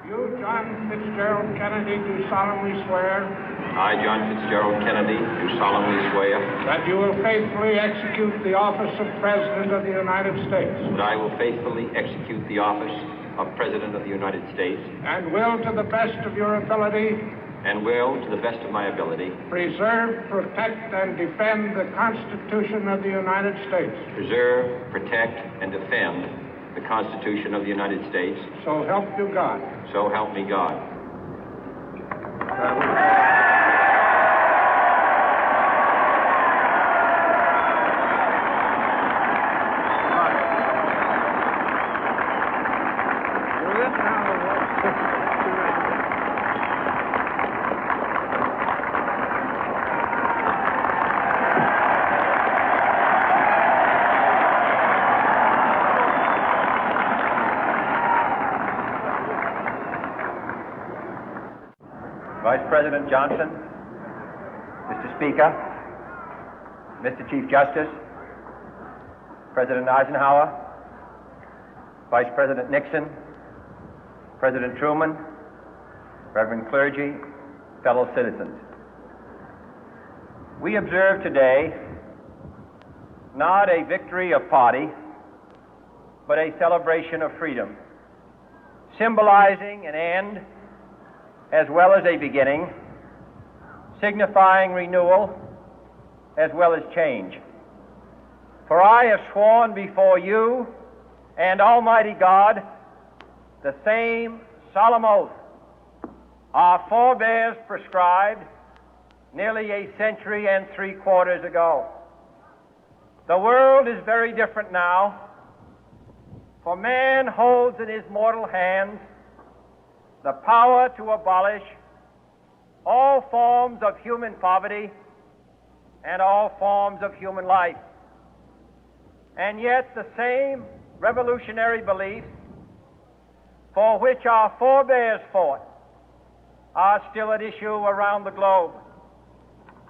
You, John Fitzgerald Kennedy, do solemnly swear. I, John Fitzgerald Kennedy, do solemnly swear. That you will faithfully execute the office of President of the United States. That I will faithfully execute the office of President of the United States. And will, to the best of your ability. And will, to the best of my ability. Preserve, protect, and defend the Constitution of the United States. Preserve, protect, and defend the Constitution of the United States. So help you God. So help me God. Vice President Johnson, Mr. Speaker, Mr. Chief Justice, President Eisenhower, Vice President Nixon, President Truman, Reverend clergy, fellow citizens. We observe today not a victory of party, but a celebration of freedom, symbolizing an end as well as a beginning, signifying renewal as well as change. For I have sworn before you and Almighty God the same solemn oath our forebears prescribed nearly a century and 3/4 ago. The world is very different now, for man holds in his mortal hands the power to abolish all forms of human poverty and all forms of human life. And yet the same revolutionary beliefs for which our forebears fought are still at issue around the globe.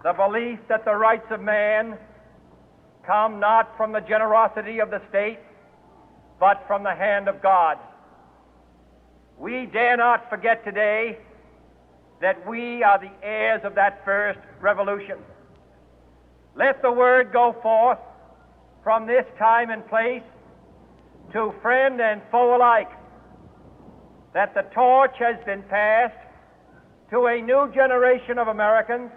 The belief that the rights of man come not from the generosity of the state, but from the hand of God. We dare not forget today that we are the heirs of that first revolution. Let the word go forth from this time and place to friend and foe alike that the torch has been passed to a new generation of Americans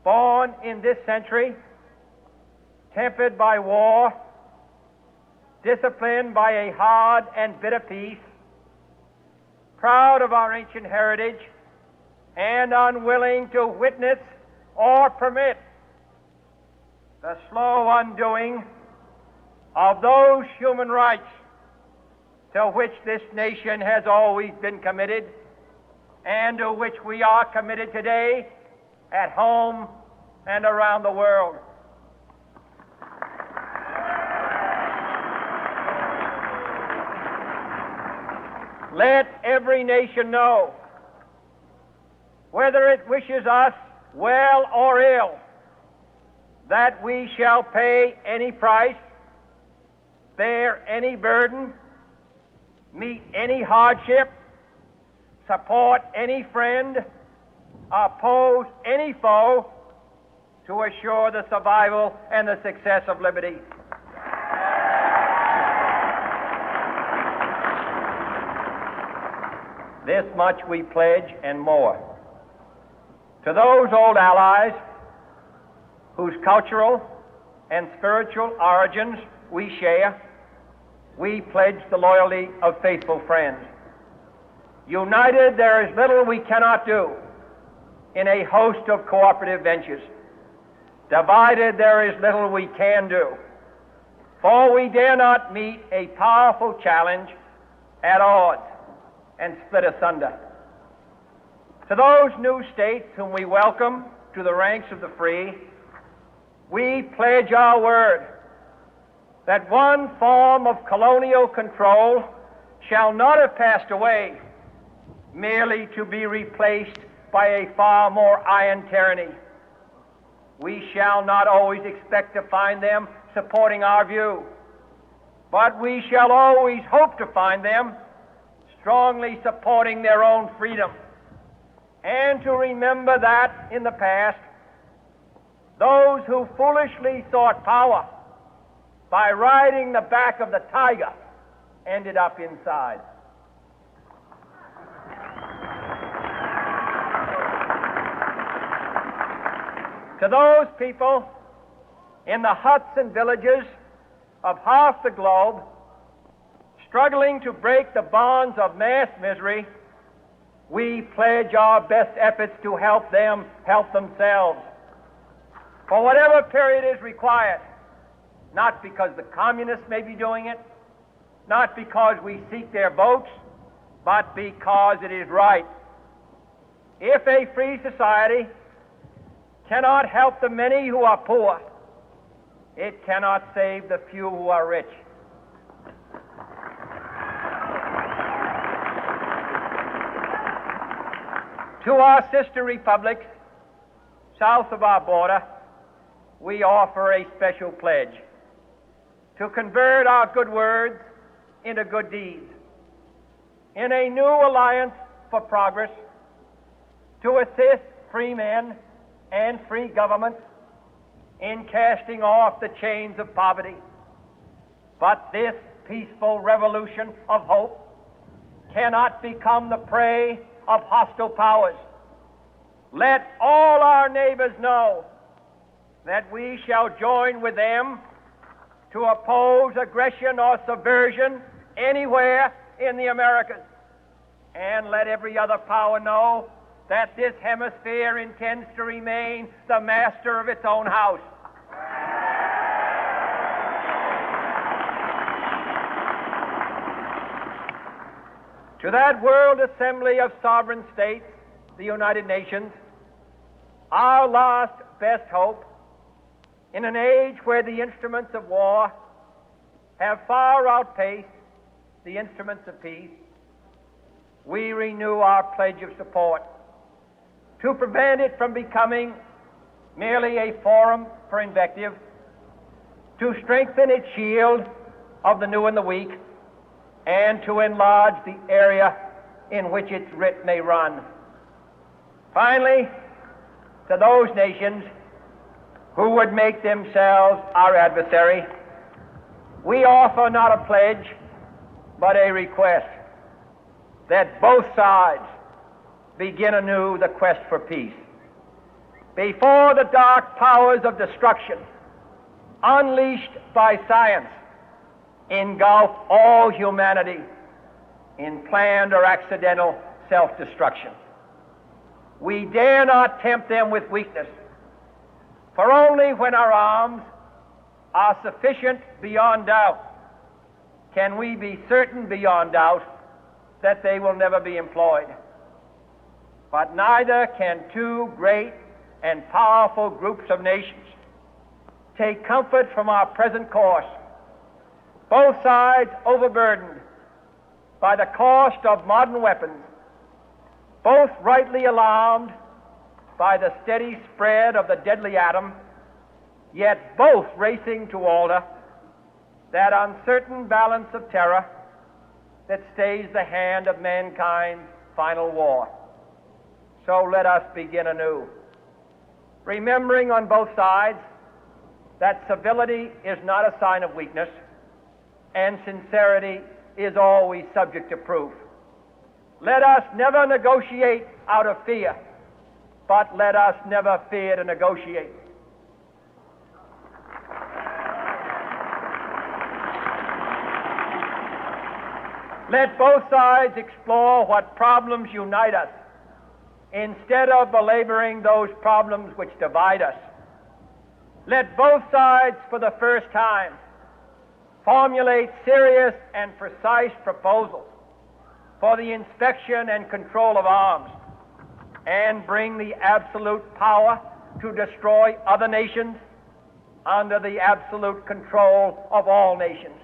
born in this century, tempered by war, disciplined by a hard and bitter peace, proud of our ancient heritage, and unwilling to witness or permit the slow undoing of those human rights to which this nation has always been committed and to which we are committed today at home and around the world. Let every nation know, whether it wishes us well or ill, that we shall pay any price, bear any burden, meet any hardship, support any friend, oppose any foe to assure the survival and the success of liberty. This much we pledge and more. To those old allies whose cultural and spiritual origins we share, we pledge the loyalty of faithful friends. United, there is little we cannot do in a host of cooperative ventures. Divided, there is little we can do, for we dare not meet a powerful challenge at odds and split asunder. To those new states whom we welcome to the ranks of the free, we pledge our word that one form of colonial control shall not have passed away, merely to be replaced by a far more iron tyranny. We shall not always expect to find them supporting our view, but we shall always hope to find them strongly supporting their own freedom, and to remember that in the past, those who foolishly sought power by riding the back of the tiger ended up inside. To those people in the huts and villages of half the globe struggling to break the bonds of mass misery, we pledge our best efforts to help them help themselves for whatever period is required, not because the communists may be doing it, not because we seek their votes, but because it is right. If a free society cannot help the many who are poor, it cannot save the few who are rich. To our sister republics south of our border, we offer a special pledge to convert our good words into good deeds, in a new alliance for progress, to assist free men and free governments in casting off the chains of poverty. But this peaceful revolution of hope cannot become the prey of hostile powers. Let all our neighbors know that we shall join with them to oppose aggression or subversion anywhere in the Americas. And let every other power know that this hemisphere intends to remain the master of its own house. To that World Assembly of Sovereign States, the United Nations, our last best hope, in an age where the instruments of war have far outpaced the instruments of peace, we renew our pledge of support to prevent it from becoming merely a forum for invective, to strengthen its shield of the new and the weak, and to enlarge the area in which its writ may run. Finally, to those nations who would make themselves our adversary, we offer not a pledge, but a request that both sides begin anew the quest for peace. Before the dark powers of destruction, unleashed by science, engulf all humanity in planned or accidental self-destruction, we dare not tempt them with weakness, for only when our arms are sufficient beyond doubt can we be certain beyond doubt that they will never be employed. But neither can two great and powerful groups of nations take comfort from our present course, both sides overburdened by the cost of modern weapons, both rightly alarmed by the steady spread of the deadly atom, yet both racing to alter that uncertain balance of terror that stays the hand of mankind's final war. So let us begin anew, remembering on both sides that civility is not a sign of weakness, and sincerity is always subject to proof. Let us never negotiate out of fear, but let us never fear to negotiate. Let both sides explore what problems unite us, instead of belaboring those problems which divide us. Let both sides, for the first time, formulate serious and precise proposals for the inspection and control of arms, and bring the absolute power to destroy other nations under the absolute control of all nations.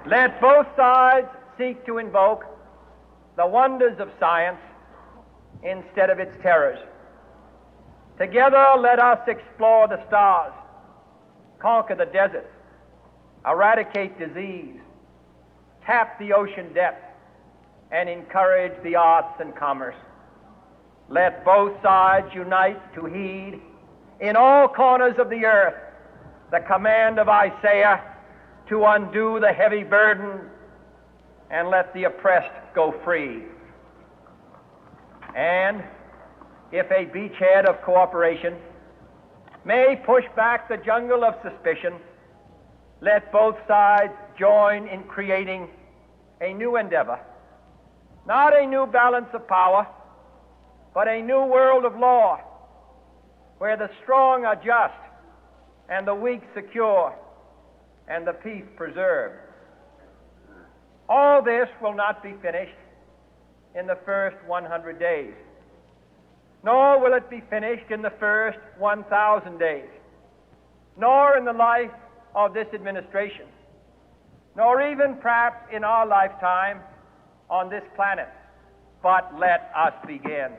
Let both sides seek to invoke the wonders of science instead of its terrors. Together, let us explore the stars, conquer the deserts, eradicate disease, tap the ocean depth, and encourage the arts and commerce. Let both sides unite to heed in all corners of the earth the command of Isaiah to undo the heavy burden and let the oppressed go free. And if a beachhead of cooperation may push back the jungle of suspicion, let both sides join in creating a new endeavor, not a new balance of power, but a new world of law, where the strong are just and the weak secure and the peace preserved. All this will not be finished in the first 100 days, nor will it be finished in the first 1,000 days, nor in the life of this administration, nor even perhaps in our lifetime on this planet. But let us begin.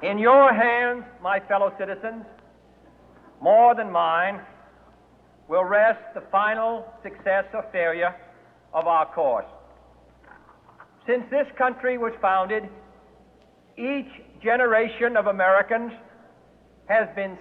In your hands, my fellow citizens, more than mine, will rest the final success or failure of our course. Since this country was founded, each generation of Americans has been